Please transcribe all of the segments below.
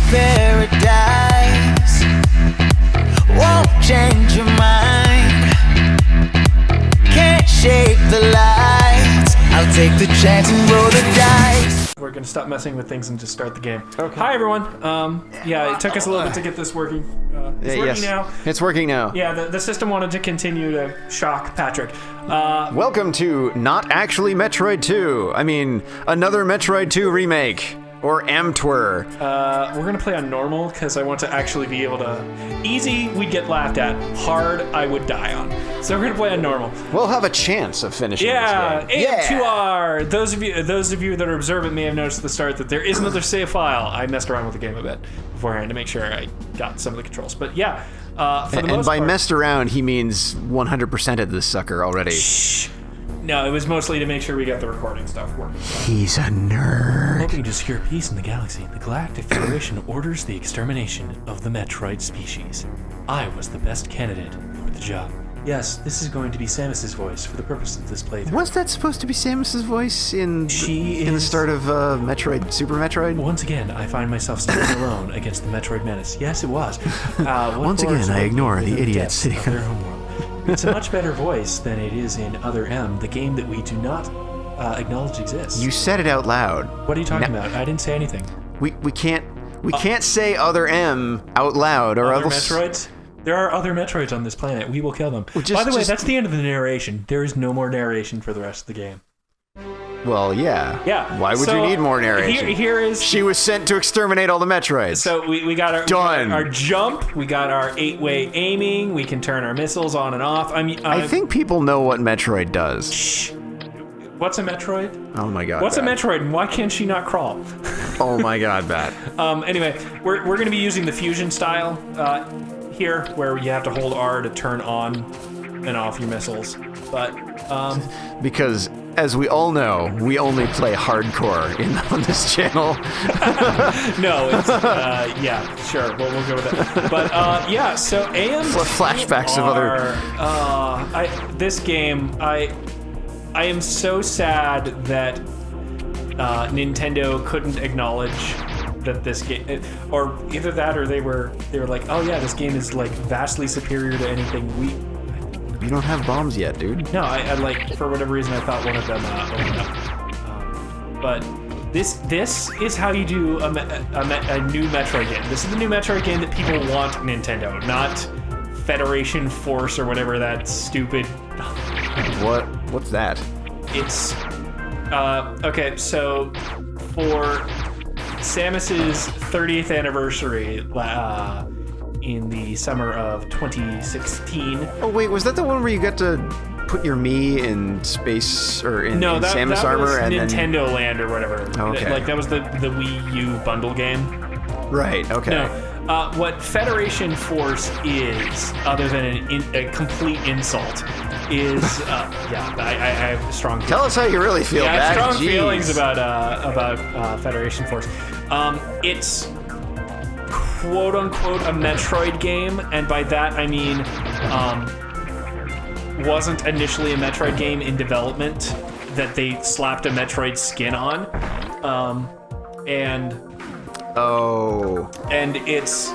paradise won't change your mind. Can't shape the lights. I'll take the chance and roll the dice. We're gonna stop messing with things and just start the game. Okay. Hi everyone. Yeah, it took us a little bit to get this working. It's working now. It's working now. Yeah, the system wanted to continue to shock Patrick. Welcome to Not Actually Metroid 2. I mean, another Metroid 2 remake. Or AM2R. We're gonna play on normal because I want to actually be able to. Easy, we'd get laughed at. Hard, I would die on. So we're gonna play on normal. We'll have a chance of finishing Yeah, this game. AM2R. Those of you that are observant may have noticed at the start that there is another save file. I messed around with the game a bit beforehand to make sure I got some of the controls. But yeah, for the most part. And by messed around, he means 100%ed this sucker already. Shh. No, it was mostly to make sure we got the recording stuff working. He's a nerd. Hoping to secure peace in the galaxy, the Galactic Federation orders the extermination of the Metroid species. I was the best candidate for the job. Yes, this is going to be Samus's voice for the purpose of this playthrough. Was that supposed to be Samus's voice in the start of Metroid, Super Metroid? Once again, I find myself standing alone against the Metroid menace. Yes, it was. Once again, I ignore the idiots sitting on their homeworld. It's a much better voice than it is in Other M, the game that we do not acknowledge exists. You said it out loud. What are you talking about? I didn't say anything. We can't say Other M out loud or other else. Metroids? There are other Metroids on this planet. We will kill them. Well, By the way, that's the end of the narration. There is no more narration for the rest of the game. Well, yeah. Yeah. Why would you need more narration? Here is... She was sent to exterminate all the Metroids. So we got our jump. We got our 8-way aiming. We can turn our missiles on and off. I think people know what Metroid does. Shh. What's a Metroid? Oh my god. What's a Metroid and why can't she not crawl? Oh my god, Bat. Anyway, we're going to be using the fusion style here, where you have to hold R to turn on and off your missiles. But because as we all know, we only play hardcore on this channel. No, it's yeah, sure. We'll go with that. But yeah, so AM2R. Flashbacks of other. This game, I am so sad that Nintendo couldn't acknowledge that this game, or either that, or they were like, oh yeah, this game is like vastly superior to anything we. You don't have bombs yet, dude. No, I like, for whatever reason, I thought one of them opened up. But this is how you do a new Metroid game. This is the new Metroid game that people want Nintendo, not Federation Force or whatever that stupid... What's that? It's... okay, so for Samus's 30th anniversary... in the summer of 2016. Oh wait, was that the one where you got to put your Mii in space or in Samus that armor? Was and Nintendo Land or whatever. Oh, okay. Like that was the Wii U bundle game. Right. Okay. No, what Federation Force is, other than a complete insult, is yeah. I have strong. Tell us how you really feel. Yeah, I have strong Jeez. feelings about Federation Force. It's quote unquote a Metroid game, and by that I mean wasn't initially a Metroid game in development that they slapped a Metroid skin on, and it's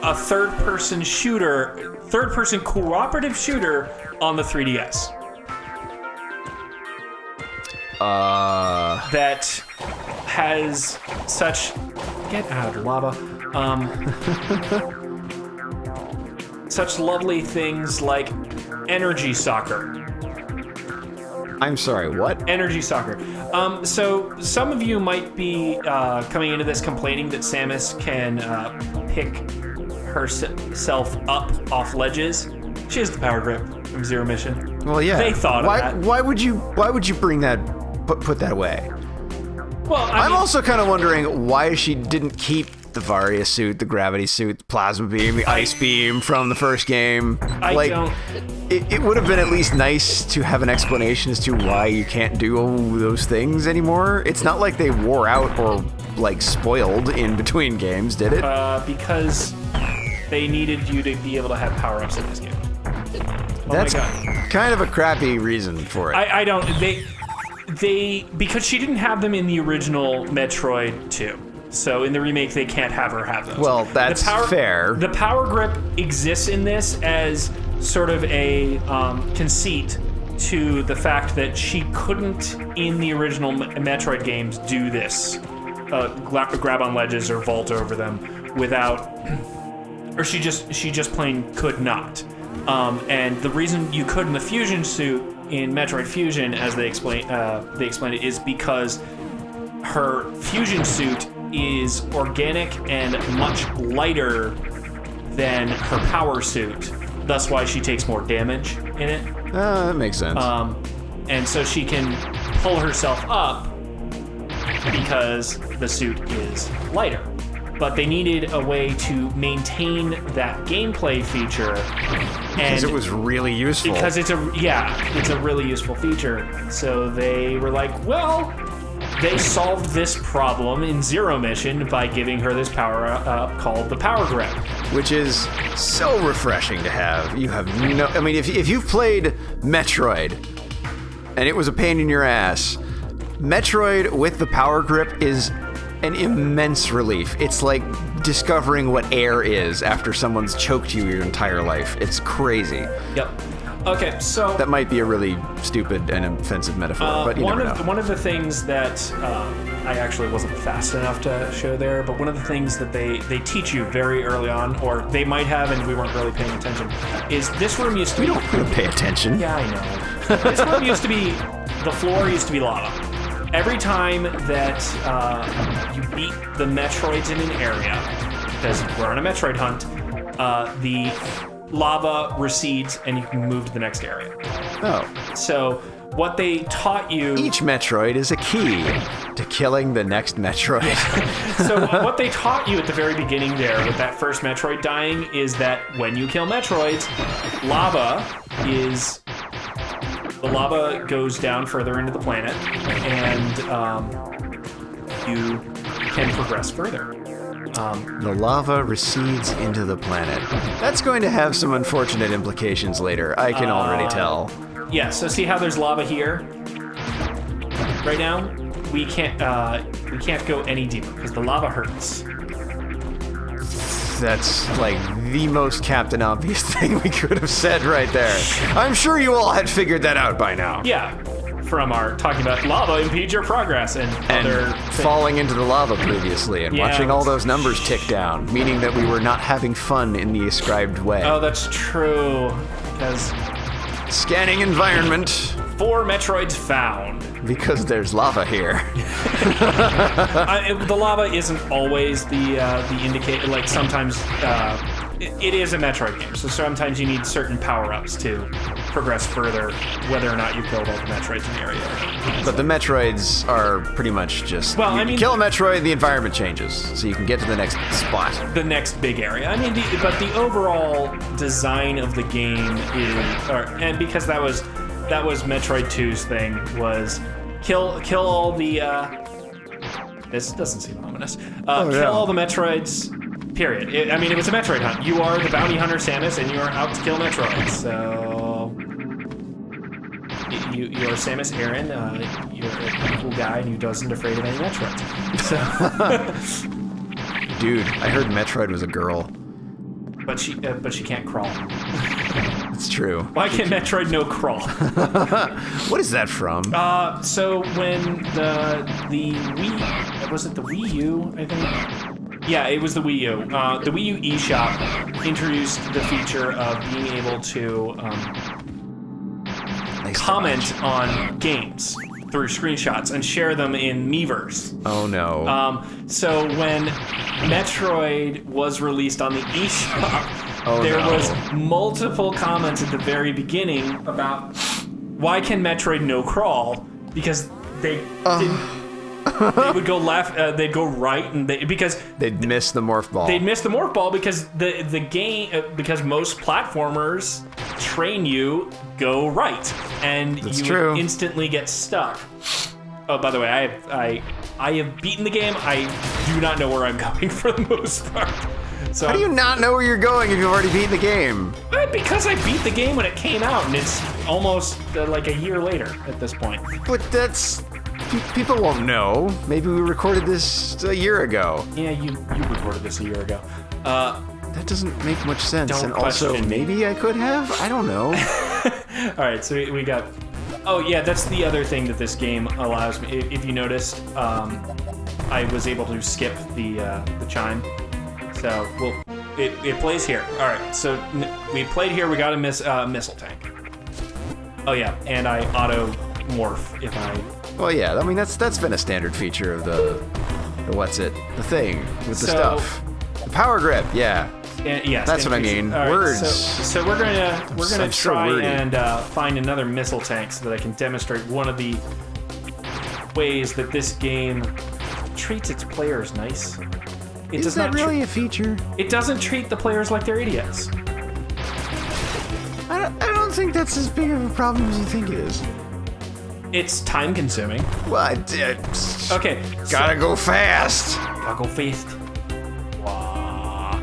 a third-person cooperative shooter on the 3DS. That has such... Get out of lava. Such lovely things like energy soccer. I'm sorry, what? Energy soccer. So some of you might be coming into this complaining that Samus can pick herself up off ledges. She has the power grip from Zero Mission. Well, yeah. They thought of that. Why would you bring that, put that away? Well, I'm also kind of wondering why she didn't keep the Varia suit, the gravity suit, the plasma beam, the ice beam from the first game. It would have been at least nice to have an explanation as to why you can't do all those things anymore. It's not like they wore out or like spoiled in between games, did it? Because they needed you to be able to have power-ups in this game. That's kind of a crappy reason for it. I don't... They because she didn't have them in the original Metroid 2. So in the remake, they can't have her have those. Well, that's fair. The power grip exists in this as sort of a conceit to the fact that she couldn't, in the original Metroid games, do this. Grab on ledges or vault over them without... Or she just plain could not. And the reason you could in the fusion suit in Metroid Fusion, as they explain it, is because her fusion suit is organic and much lighter than her power suit. That's why she takes more damage in it. That makes sense. And so she can pull herself up because the suit is lighter. But they needed a way to maintain that gameplay feature. Because it was really useful. Because it's a really useful feature. So they were like, well, they solved this problem in Zero Mission by giving her this power up called the Power Grip. Which is so refreshing to have. You have no... I mean, if you've played Metroid and it was a pain in your ass, Metroid with the Power Grip is an immense relief. It's like discovering what air is after someone's choked you your entire life. It's crazy. Yep. Okay, so... That might be a really stupid and offensive metaphor, but you never know. One of the things that I actually wasn't fast enough to show there, but one of the things that they teach you very early on, or they might have and we weren't really paying attention, is this room used to be... We don't really pay attention. Yeah, I know. This room used to be... The floor used to be lava. Every time that you beat the Metroids in an area, because we're on a Metroid hunt, the lava recedes and you can move to the next area. Oh. So what they taught you... Each Metroid is a key to killing the next Metroid. So what they taught you at the very beginning there with that first Metroid dying is that when you kill Metroids, the lava goes down further into the planet, and you can progress further. The lava recedes into the planet. That's going to have some unfortunate implications later. I can already tell. Yeah. So see how there's lava here? Right now, we can't go any deeper because the lava hurts. That's like the most Captain Obvious thing we could have said right there. I'm sure you all had figured that out by now. Yeah, from our talking about lava impedes your progress and other falling into the lava previously and watching all those numbers tick down, meaning that we were not having fun in the ascribed way. Oh, that's true. Because scanning environment. 4 Metroids found. Because there's lava here. The lava isn't always the indicator. Like sometimes it is a Metroid game, so sometimes you need certain power-ups to progress further, whether or not you killed all the Metroids in the area. But the Metroids are pretty much just... Well, I mean, kill a Metroid, the environment changes, so you can get to the next spot. The next big area. I mean, but the overall design of the game is... and because that was Metroid 2's thing, was kill all the... this doesn't seem ominous. Kill all the Metroids, period. It was a Metroid hunt. You are the bounty hunter Samus, and you are out to kill Metroids, so... You're Samus Aran, you're a cool guy, and you doesn't afraid of any Metroids. So... Dude, I heard Metroid was a girl. But she can't crawl. It's true. Why can't Metroid no crawl? What is that from? So when the Wii... Was it the Wii U, I think? Yeah, it was the Wii U. The Wii U eShop introduced the feature of being able to comment on games through screenshots and share them in Miiverse. Oh no. So when Metroid was released on the eShop, there was multiple comments at the very beginning about why can Metroid no crawl? Because they didn't. They would go left, they'd go right, and because they'd miss the morph ball. They'd miss the morph ball because the game, because most platformers train you go right, and you would instantly get stuck. Oh, by the way, I have beaten the game. I do not know where I'm going for the most part. So how do you not know where you're going if you've already beaten the game? Because I beat the game when it came out, and it's almost like a year later at this point. But that's People won't know. Maybe we recorded this a year ago. Yeah, you recorded this a year ago. That doesn't make much sense. Don't And also, question me. maybe I could have? I don't know. All right, so we got... Oh, yeah, that's the other thing that this game allows me. If you noticed, I was able to skip the chime. So, well, it plays here. All right, so we played here. We got a missile tank. Oh, yeah, and I auto-morph if I... Well, yeah, I mean, that's been a standard feature of the what's it? The thing with the stuff. The power grip, yeah. Yes, that's what I mean. Right, Words. So we're gonna try wordy. and find another missile tank so that I can demonstrate one of the ways that this game treats its players nice. Is that really a feature? It doesn't treat the players like they're idiots. I don't think that's as big of a problem as you think it is. It's time consuming. Well, Okay. gotta go fast. Gotta go fast. Wow.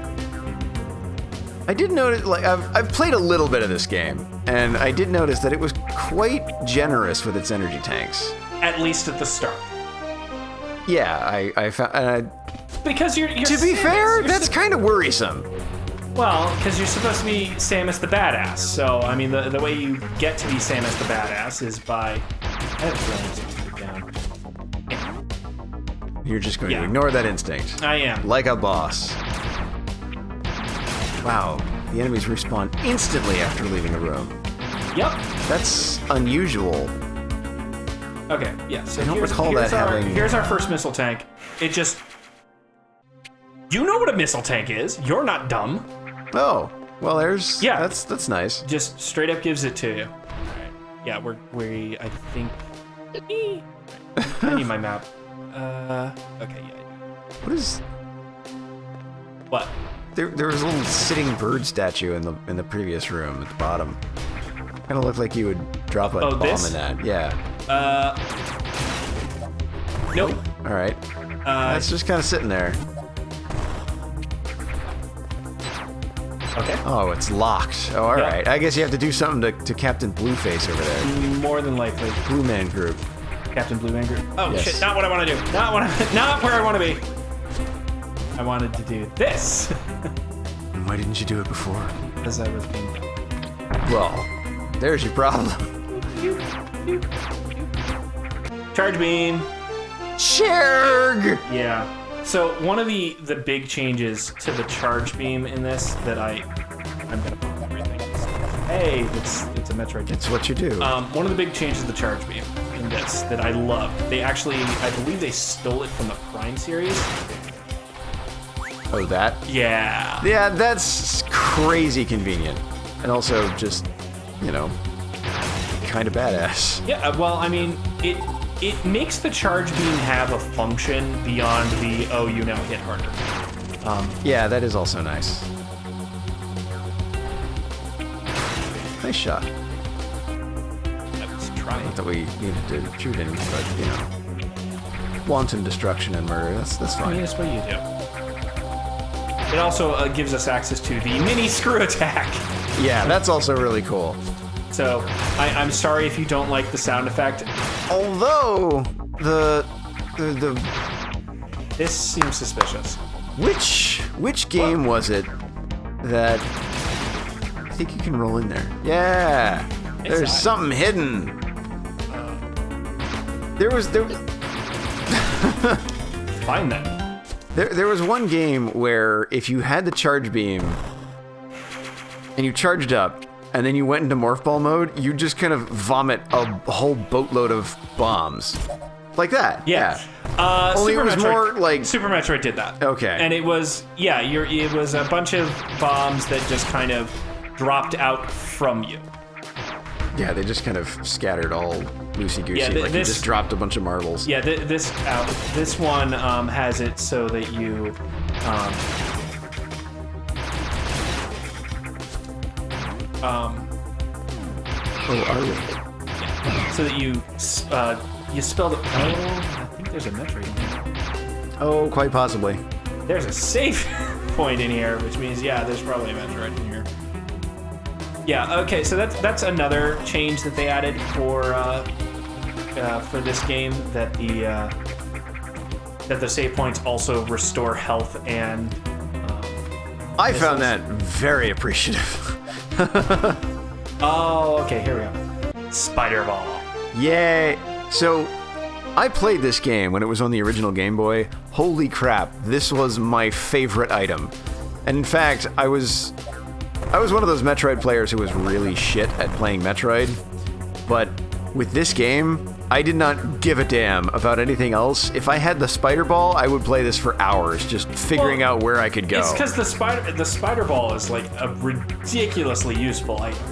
I did notice, like, I've played a little bit of this game, and I did notice that it was quite generous with its energy tanks. At least at the start. Yeah, I found. Because you're To be fair, that's kind of worrisome. Well, because you're supposed to be Samus the badass. So, I mean, the way you get to be Samus the badass is by... I have feelings down. You're just going to ignore that instinct. I am. Like a boss. Wow, the enemies respawn instantly after leaving a room. Yep. That's unusual. Okay, yeah. So I don't recall that having... Here's our first missile tank. It just... You know what a missile tank is. You're not dumb. Oh, well, there's... Yeah. That's nice. Just straight up gives it to you. All right. Yeah, I think... I need my map. Okay, yeah. What is... What? There was a little sitting bird statue in the previous room at the bottom. Kind of looked like you would drop a bomb this? in that. Yeah. Nope. All right. That's just kind of sitting there. Okay. Oh, it's locked. Oh, all right. I guess you have to do something to Captain Blueface over there. More than likely. Blue Man Group. Captain Blue Man Group. Oh, Yes. shit. Not what I want to do. Not where I want to be. I wanted to do this. Why didn't you do it before? Because I was being... Well, there's your problem. Charge beam. Cherg! Yeah. So one of the big changes to the charge beam in this that I'm gonna pop everything. Hey, it's a Metroid. It's what you do. One of the big changes to the charge beam in this that I love. They actually, I believe they stole it from the Prime series. Oh, that? Yeah. Yeah, that's crazy convenient. And also just, kind of badass. Yeah. Well, I mean, it makes the charge beam have a function beyond the you now hit harder. Yeah, that is also nice. Nice shot. I was trying. Not that we needed to shoot him, but wanton destruction and murder. That's I fine. mean, that's what you do. It also gives us access to the mini screw attack. Yeah, that's also really cool. So I'm sorry if you don't like the sound effect. Although the This seems suspicious. which game was it that I think you can roll in there? Yeah, there's Inside. something hidden. There. Find them. There was one game where if you had the charge beam and you charged up and then you went into morph ball mode, you just kind of vomit a whole boatload of bombs. Like that. Yeah. Only Super it was Metroid, more like... Super Metroid did that. Okay. And it was it was a bunch of bombs that just kind of dropped out from you. Yeah, they just kind of scattered all loosey-goosey, Yeah, like you just dropped a bunch of marbles. Yeah, this one has it so that you Oh, are we? so that you spell the. Oh, I think there's a Metroid in here. Oh, quite possibly. There's a save point in here, which means there's probably a Metroid in here. Yeah. Okay. So that's another change that they added for for this game that the save points also restore health and. I found that very appreciative. Oh, okay. Here we go. Spider Ball. Yay! So, I played this game when it was on the original Game Boy. Holy crap! This was my favorite item. And in fact, I was one of those Metroid players who was really shit at playing Metroid. But with this game, I did not give a damn about anything else. If I had the Spider Ball, I would play this for hours, just figuring out where I could go. It's because the Spider Ball is like a ridiculously useful item.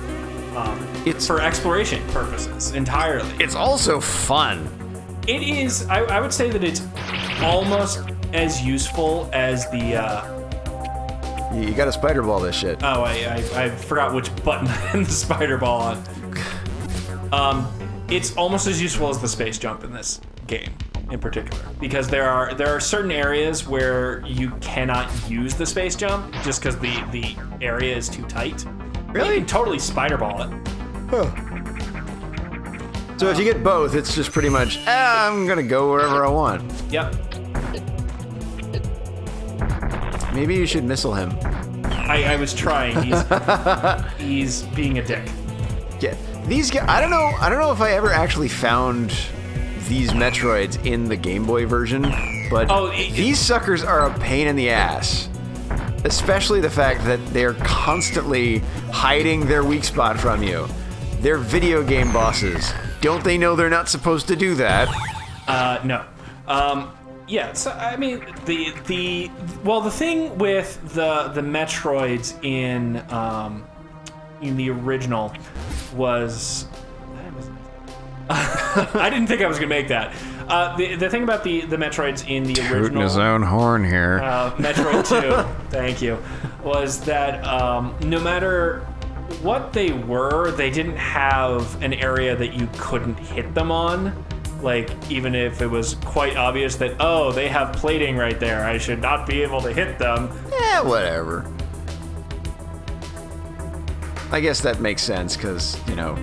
It's for exploration purposes entirely. It's also fun. It is. I would say that it's almost as useful as the. You got to Spider Ball this shit. Oh, I forgot which button in the Spider Ball on. It's almost as useful as the space jump in this game, in particular, because there are certain areas where you cannot use the space jump just because the area is too tight. Really? You can totally Spider Ball it. Huh. So if you get both, it's just pretty much, I'm gonna go wherever I want. Yep. Maybe you should missile him. I was trying. He's being a dick. Yeah, these guys. I don't know if I ever actually found these Metroids in the Game Boy version, but these suckers are a pain in the ass. Especially the fact that they're constantly hiding their weak spot from you. They're video game bosses. Don't they know they're not supposed to do that? No. Yeah, so I mean the thing with the Metroids in the original was I didn't think I was gonna make that. The thing about the Metroids in the original, tooting his own horn here. Metroid 2, thank you, was that no matter what they were, they didn't have an area that you couldn't hit them on. Like, even if it was quite obvious that, oh, they have plating right there, I should not be able to hit them. Yeah, whatever. I guess that makes sense, because,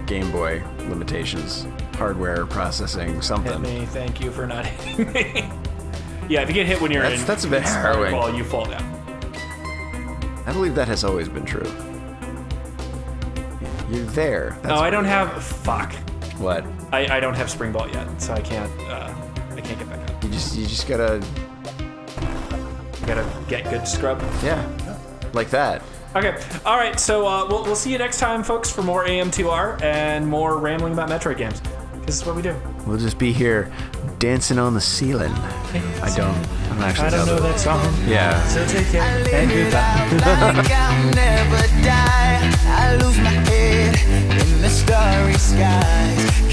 Game Boy limitations, hardware processing, something. Hit me, thank you for not hitting me. Yeah, if you get hit when you're that's a bit harrowing. Ball, you fall down. I believe that has always been true. You're there. No, I don't have... Fuck. What? I don't have spring ball yet, so I can't get back up. You just gotta... You gotta get good scrub. Yeah, like that. Okay, all right, so we'll see you next time, folks, for more AM2R and more rambling about Metroid games. This is what we do. We'll just be here dancing on the ceiling. I don't actually know that song. Yeah. So take care and goodbye. Like I'll never die. I lose my head in the starry skies.